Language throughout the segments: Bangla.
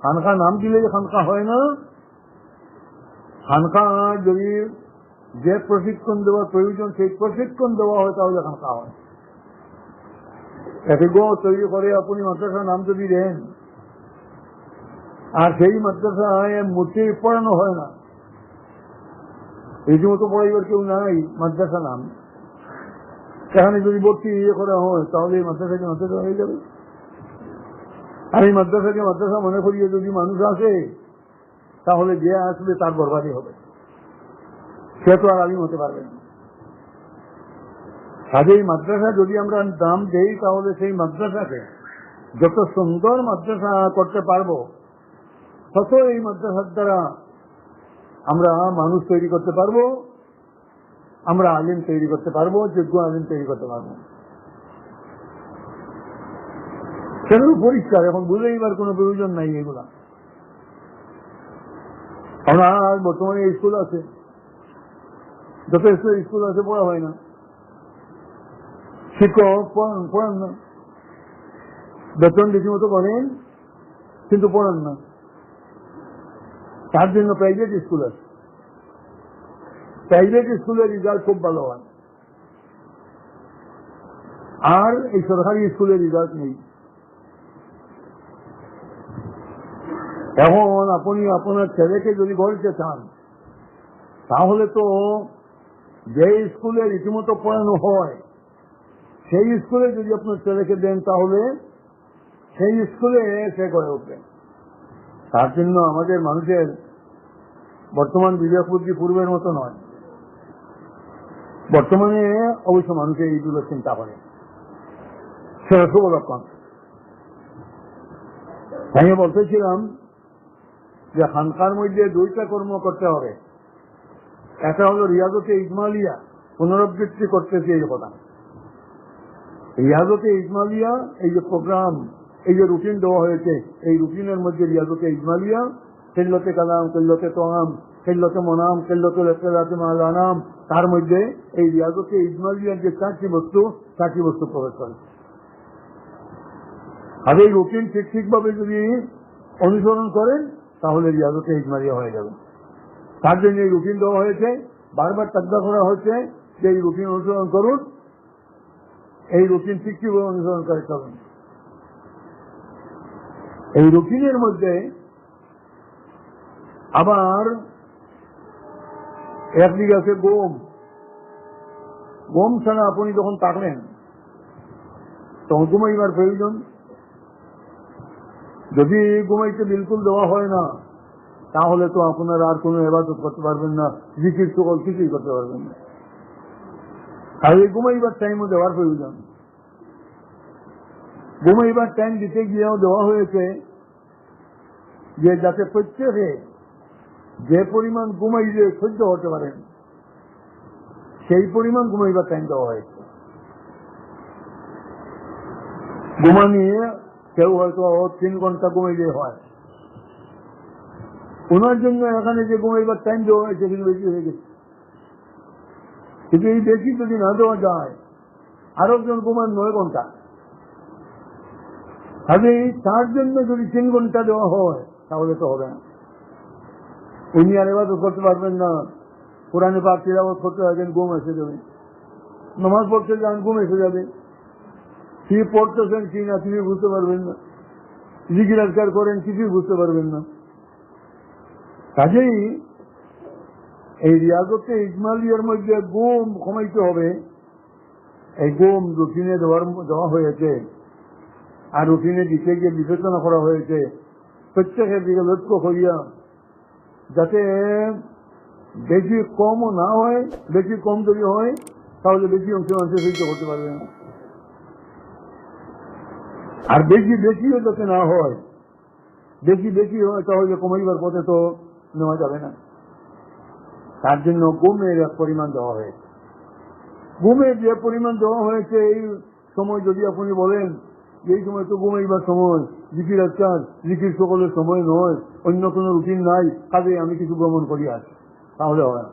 খানকা নাম দিলে যে খানকা হয় না, খানকা যদি যে প্রশিক্ষণ দেওয়ার প্রয়োজন সেই প্রশিক্ষণ দেওয়া হয় তাহলে খানকা হয়। একে তৈরি করে আপনি মাদ্রাসার নাম যদি দেন আর সেই মাদ্রাসায় মূর্তি পড়ানো হয় না, রীতিমতো পড়াইবার কেউ নাই, মাদ্রাসা নাম সেখানে যদি ভর্তি করা হয় তাহলে এই মাদ্রাসাকে মাদ্রাসা হয়ে যাবে। আর এই মাদ্রাসাকে মাদ্রাসা মনে করিয়ে যদি মানুষ আসে তাহলে যে আসবে তার বরবাদই হবে, সে তো আর আলিম হতে পারবে না। কাজেই মাদ্রাসা যদি আমরা নাম দেই তাহলে সেই মাদ্রাসাকে যত সুন্দর মাদ্রাসা করতে পারবো তত এই মাদ্রাসার দ্বারা আমরা মানুষ তৈরি করতে পারবো, আমরা আলিম তৈরি করতে পারবো, যোগ্য আলিম তৈরি করতে পারবো। সেগুলো পরিষ্কার, এখন বুঝেইবার কোনো প্রয়োজন নাই এগুলা। আমরা বর্তমানে স্কুল আছে, যথেষ্ট স্কুল আছে, পড়া হয় না, শিক্ষক পড়ান না, বেতন রীতিমতো করেন কিন্তু পড়ান না। তার জন্য প্রাইভেট স্কুল আছে, প্রাইভেট স্কুলের রেজাল্ট খুব ভালো হয়, আর এই সরকারি স্কুলের রেজাল্ট নেই। এখন আপনি আপনার ছেলেকে যদি গড়তে চান তাহলে তো যে স্কুলে রীতিমতো পড়ানো হয় সেই স্কুলে যদি আপনার ছেলেকে দেন তাহলে সেই স্কুলে সে গড়ে উঠবে। তার জন্য আমাদের মানুষের বর্তমান বিবেক বুদ্ধি পূর্বের মতো নয়। বর্তমানে অবশ্য মানুষের এইগুলো চিন্তা করে, সেটা শুভ লক্ষণ। আমি বলতেছিলাম যে খানকার মধ্যে দুইটা কর্ম করতে হবে। একটা হলো রিয়াজতে ইজমালিয়া, পুনরাবৃত্তি করতেছি এই কথা। রিয়াজতে ইজমালিয়া, এই যে প্রোগ্রাম, এই যে রুটিন দেওয়া হয়েছে, এই রুটিনের মধ্যে রিয়াজতে ইজমালিয়া, কেল্লতে কালাম, কেল্লতে তোয়াম, কেল্লতে মনাম, কেল্লতে লেফতেরাতে মালানাম, তার মধ্যে এই রিয়াজতে ইজমালিয়ার যে চারটি বস্তু প্রবেশ করে। আর এই রুটিন ঠিকভাবে যদি অনুসরণ করেন তাহলে রিয়াজতে ইজমালিয়া হয়ে যাবে। তার জন্য এই রুটিন দেওয়া হয়েছে, বারবার তাকদা করা হচ্ছে যে এই রুটিন অনুসরণ করুন, এই রুটিন ঠিকভাবে অনুসরণ করে চলুন। এই রুটিনের মধ্যে আবার একদিকে আছে গম। গম ছাড়া আপনি যখন থাকলেন তখন ঘুমাইবার প্রয়োজন। যদি ঘুমাইতে বিলকুল দেওয়া হয় না তাহলে তো আপনার আর কোনো ইবাদত করতে পারবেন না, জিকির সকল কিছুই করতে পারবেন না। আর এই ঘুমাইবার টাইমও দেওয়ার প্রয়োজন। ঘুমাইবার টাইম দিতে গিয়েও দেওয়া হয়েছে যে যাতে প্রত্যেকে যে পরিমাণ ঘুমাইলে সহ্য হতে পারেন সেই পরিমাণ ঘুমাইবার টাইম দেওয়া হয়েছে। ঘুমানিয়ে কেউ হয়তো 3 ঘন্টা ঘুমাইলে হয়, ওনার জন্য এখানে যে ঘুমাইবার টাইম দেওয়া হয়েছে সেগুলো বেশি হয়ে গেছে। কিন্তু এই বেশি যদি না দেওয়া যায়, আরো একজন ঘুমান 9 ঘন্টা, তাহলে তার জন্য যদি 3 ঘন্টা দেওয়া হয় তাহলে তো হবে না। উনি আর ইবাদত করতে পারবেন না, কোরআনে পাক তিলাওয়াত করতে থাকেন, ঘুম এসে যাবে, নামাজ পড়তে যান, ঘুম এসে যাবে, কি পড়তেছেন কি না কিছুই বুঝতে পারবেন না, জিকির আজকার করেন কিছুই বুঝতে পারবেন না। কাজেই এই রিয়াজতে ইজমালিয়ার মধ্যে ঘুম কমাইতে হবে। এই ঘুম রুটিনে দেওয়া হয়েছে, আর রুটিনে দিতে গিয়ে বিবেচনা করা হয়েছে প্রত্যেকের দিকে লক্ষ্য করিয়া যাতে বেশি কমও না হয়। বেশি কম যদি হয় তাহলে বেশি অংশ মানুষের সহ্য করতে পারবে না, আর বেশিও যাতে না হয়। বেশি হয় তাহলে কমাইবার পথে তো নেওয়া যাবে না। তার জন্য ঘুমের এক পরিমাণ দেওয়া হয়েছে। ঘুমের যে পরিমাণ দেওয়া হয়েছে এই সময় যদি আপনি বলেন এই সময় তো ঘুমাইবার সময়, জিকির আজকাল জিকির সকলের সময় নয়, অন্য কোনো রুটিন নাই, কাজে আমি কিছু ভ্রমণ করি আসি, তাহলে হবে না।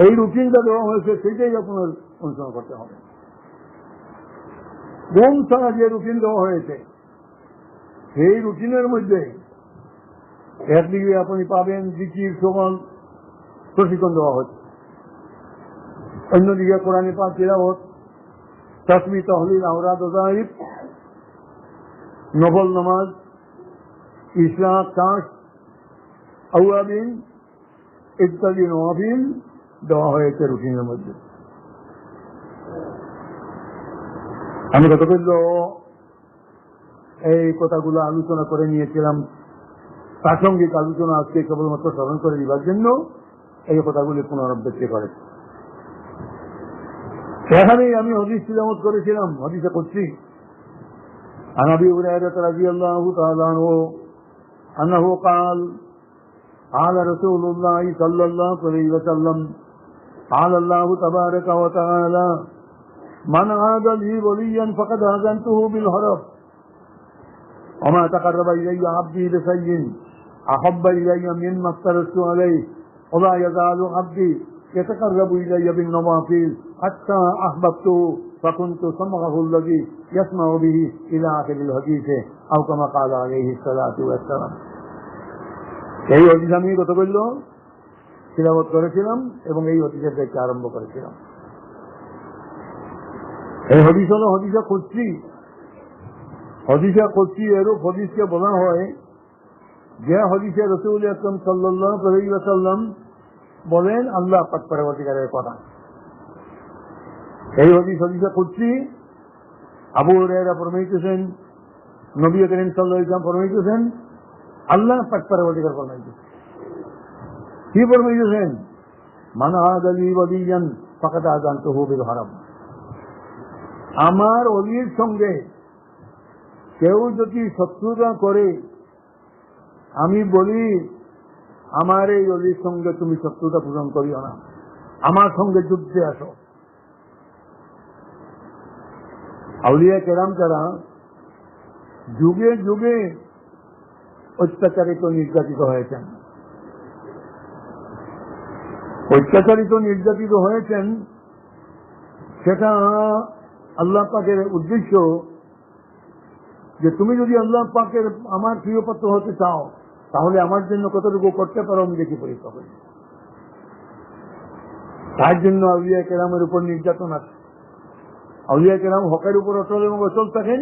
এই রুটিনটা দেওয়া হয়েছে সেইটাই আপনার অনুসরণ করতে হবে। ঘুম ছাড়া যে রুটিন দেওয়া হয়েছে সেই রুটিনের মধ্যে একদিকে আপনি পাবেন জিকির শ্রবণ প্রশিক্ষণ দেওয়া হচ্ছে, অন্যদিকে কোরআনে পাক তিলাওয়াত, তাসবিহ, তাহলিল, আওরাদ, ওয়াজাইফ, নফল নামাজ, ইশরাক, কাশ, আওয়াবিন ইত্যাদি নওয়াফিল দেওয়া হয়েছে রুটিনের মধ্যে। আমি গতকাল এই কথাগুলো আলোচনা করে নিয়েছিলাম, প্রাসঙ্গিক আলোচনা আজকে কেবলমাত্র স্মরণ করে দিবার জন্য এই কথাগুলি পুনরাবৃত্তি করে। এখানেই আমি হাদিস তিলাওয়াত করেছিলাম, হাদিসে কুদসি عن أبي هريرة رضي الله تعالى عنه أنه قال قال رسول الله صلى الله عليه وسلم قال الله تبارك وتعالى من عاد لي وليا فقد آذنته بالحرب وما تقرب إلي عبدي بشيء أحب إلي مما افترضت عليه ولا يزال عبدي يتقرب إلي بالنوافل حتى أحببته فكنت سمعه الذي يسمع به إلى آخر الحديث أو كما قال عليه الصلاة والسلام। এই হাদিস আমি গতকাল তিলাওয়াত করেছিলাম এবং এই হাদিসের থেকে আরম্ভ করেছিলাম। এই হাদিস হলো হাদিসে কুদসি। হাদিসে কুদসি এরূপ হাদিসকে বলা হয় যে হাদিসে রাসূল আকরাম সাল্লাল্লাহু আলাইহি ওয়াসাল্লাম বলেন আল্লাহ পাক পরবর্তীকারের কথা। এই হাদিসে কুদসি আবু হুরায়রা ফরমাইতেছেন, নবী করিম সাল্লাল্লাহু আলাইহি ওয়াসাল্লাম ফরমাইতেছেন, আল্লাহ পাক পরবর্তীকার ফরমাইতেছেন। কি ফরমাইতেছেন? মান আদা লি ওয়ালিয়ান ফাকাদ আযানতুহু বিল হারাম। আমার ওলির সঙ্গে কেউ যদি শত্রুতা করে, আমি বলি আমার এই ওলির সঙ্গে তুমি শত্রুতা পূরণ করিও না, আমার সঙ্গে যুদ্ধে আসো। আউলিয়া কেরাম যারা যুগে যুগে অত্যাচারিত নির্যাতিত হয়েছেন, সেটা আল্লাহ পাকের উদ্দেশ্য যে তুমি যদি আল্লাহ পাকের আমার প্রিয় পাত্র হতে চাও তাহলে আমার জন্য কতটুকু করতে পারো আমি দেখি পরীক্ষা করি। তার জন্য আউলিয়া কেরামের উপর নির্যাতন আছে। আউলিয়া কেরাম হকের উপর অটল এবং অচল থাকেন,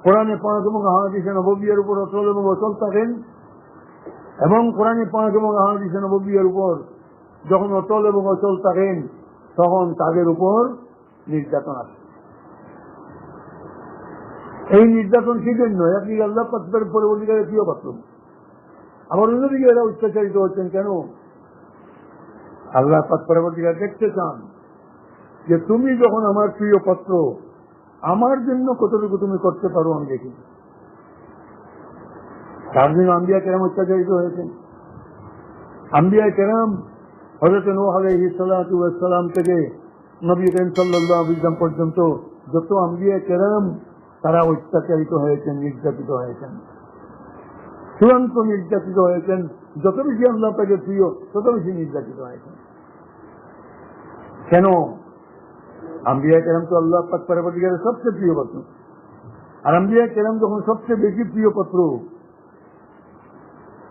কোরআনে পাক এবং আহাদিসে নববিয়ার উপর অটল এবং অচল থাকেন, এবং কোরআনে পাক এবং আহাদিসে নববিয়ার উপর যখন অটল এবং অচল থাকেন তখন তাদের উপর নির্যাতন আসে। এই নির্যাতন সেই জন্য আপনি আল্লাহ পাকের পরবর্তীকালে প্রিয় পাত্র। আবার অন্যদিকে এরা অত্যাচারিত হচ্ছেন কেন? আল্লাহ পাক পরবর্তীকালে দেখতে চান যে তুমি যখন আমার প্রিয় পাত্র, আমার জন্য কতটুকু তুমি করতে পারো আমি দেখি। তার জন্য আম্বিয়া কেরাম অত্যাচারিত হয়েছেন। আম্বিয়া কেরাম হযরত নূহ আলাইহিস সালাতু ওয়াস সালাম থেকে নবী করিম সাল্লাল্লাহু আলাইহি ওয়াসাল্লাম পর্যন্ত যত আম্বিয়া কেরাম তারা অত্যাচারিত হয়েছেন, নির্যাতিত হয়েছেন, চূড়ান্ত নির্যাতিত হয়েছেন। যত বেশি আল্লাহ পাকের প্রিয় তত বেশি নির্যাতিত হয়েছেন। কেন? আম্বিয়া কেরাম তো আল্লাহ পাক পরবর্তীকারের সবচেয়ে প্রিয় পাত্র। আর আম্বিয়া কেরাম যখন সবচেয়ে বেশি প্রিয় পাত্র,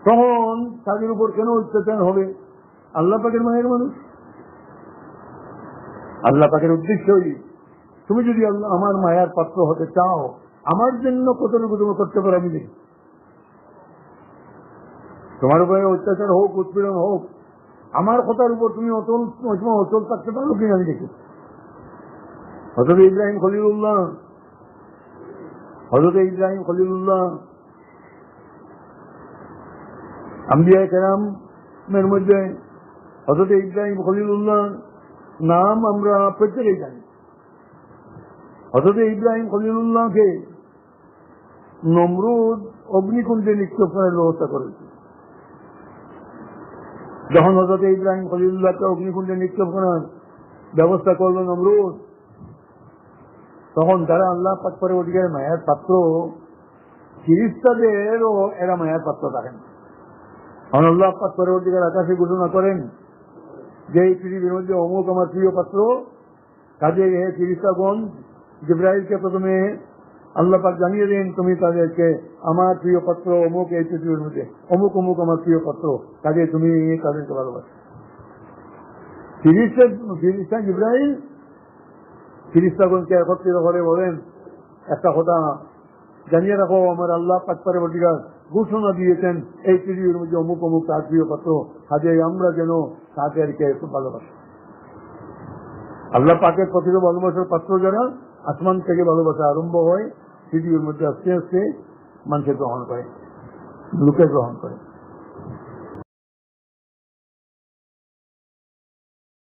তখন তাদের উপর কেন অত্যাচার হবে? আল্লাহ পাকের মায়ের মানুষ। আল্লাহ পাকের উদ্দেশ্যই তুমি যদি আমার মায়ার পাত্র হতে চাও, আমার জন্য কতটুকু তুমি করতে পারো আমি দেখি। তোমার উপরে অত্যাচার হোক, উৎপীড়ন হোক, আমার কথার উপর তুমি অচল থাকতে পারো কিনা আমি দেখি। হযরত ইব্রাহিম খলিলুল্লাহ আম্বিয়া কেরামের মধ্যে হযরত ইব্রাহিম খলিলুল্লাহ নাম আমরা প্রত্যেকেই জানি। হযরত ইব্রাহিম খলিলুল্লাহকে নমরুদ অগ্নিকুণ্ডে নিক্ষেপ করার ব্যবস্থা করেছে। যখন হযরত ইব্রাহিম খলিলুল্লাহকে অগ্নিকুণ্ডে নিক্ষেপ করার ব্যবস্থা করল নমরুদ, তখন যারা আল্লাহ পাক পরবর্তীকারের মায়ার পাত্র, ফেরেশতাদেরও এরা মায়ার পাত্র থাকেন। আল্লাহ পাক পরবর্তীকার আকাশে ঘোষণা করেন যে এই পৃথিবীর মধ্যে অমুক আমার প্রিয় পাত্র, কাজে হে ফেরেশতাগণ জিবরাইলকে প্রথমে আল্লাহ পাক জানিয়ে দিন তুমি তাদেরকে আমার প্রিয় পাত্র অমুক এই পৃথিবীর মধ্যে অমুক অমুক আমার প্রিয় পাত্র, কাজে তুমি তাদেরকে ভালোবাসো। ফিরিস্তা জিবরাইল ফিরিস্তাগণকে একত্রিত করে বলেন একটা কথা জানিয়ে রাখো, আমার আল্লাহ পাক পরবর্তীকার ঘোষণা দিয়েছেন এই পৃথিবীর মধ্যে অমুক অমুক তার প্রিয় পাত্র, কাজে আমরা যেন তাদেরকে খুব ভালোবাসি। আল্লাহ পাকের প্রকৃত ভালোবাসার পাত্র যারা, আসমান থেকে ভালোবাসা আরম্ভ হয়, পৃথিবীর মধ্যে আস্তে আস্তে মানুষের গ্রহণ করে, লোকে গ্রহণ করে।